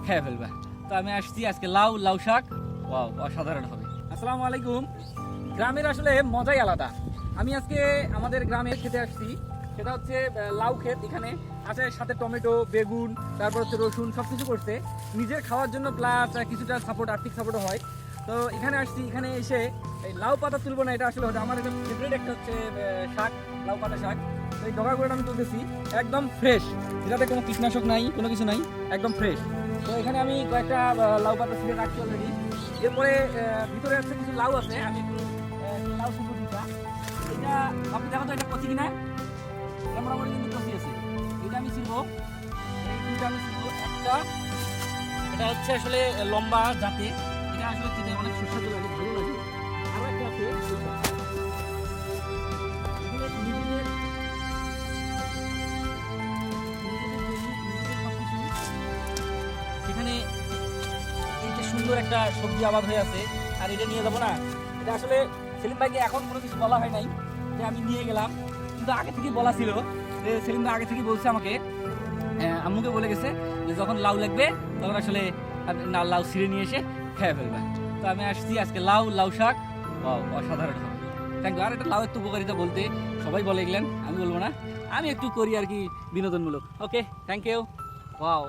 খেয়ে ফেলবা। তো আমি আসছি আজকে লাউ লাউ শাক, ওয়াও অসাধারণ হবে। আসসালামু আলাইকুম। গ্রামের আসলে মজাই আলাদা। আমি আজকে আমাদের গ্রামে খেতে আসছি, সেটা হচ্ছে লাউ ক্ষেত। এখানে আছে সাথে টমেটো, বেগুন, তারপর হচ্ছে রসুন, সবকিছু করছে নিজের খাওয়ার জন্য, প্লাস কিছুটা সাপোর্ট, আর্থিক সাপোর্টও হয়। তো এখানে আসছি, এখানে এসে এই লাউ পাতা তুলবো না, এটা আসলে আমার একটা ফেভারিট একটা হচ্ছে শাক, লাউ পাতা শাক। তো এই ডগাগুলো আমি তুলতেছি একদম ফ্রেশ, এটাতে কোনো কীটনাশক নাই, কোনো কিছু নাই, একদম ফ্রেশ। তো এখানে আমি কয়েকটা লাউ পাতা ছিঁড়ে রাখছি অলরেডি। এরপরে ভিতরে আছে কিছু লাউ আছে, আমি একটু লাউ শুধু দিটা। এটা আপনি দেখো তো এটা কচি কিনা, এটা মোটামুটি কিন্তু কচি আছে। এটা আমি ছিড়বো, এটা আমি ছিড়বো একটা। এটা হচ্ছে আসলে লম্বা জাতে, এটা আসলে খেতে অনেক সুস্বাদু লাগে, ভালো লাগে। আরো একটা আছে এখানে এইটা সুন্দর একটা সবজি আবাদ হয়ে আছে, আর এটা নিয়ে যাবো না। এটা আসলে সেলিম ভাইকে এখন কোনো কিছু বলা হয় নাই যে আমি নিয়ে গেলাম, কিন্তু আগে থেকে বলা ছিল যে সেলিম ভাই আগে থেকে বলছে আমাকে, আম্মুকে বলে গেছে যে যখন লাউ লাগবে তখন আসলে না লাউ ছিঁড়ে নিয়ে এসে খেয়ে ফেলবে। তো আমি আসছি আজকে লাউ লাউ শাক, অসাধারণ হবে। Thank you. আর এটা লাউ একটু উপকারিতা বলতে সবাই বলে গেলেন, আমি বলবো না, আমি একটু করি আর কি বিনোদনমূলক। ওকে, থ্যাংক ইউ। ওয়াও।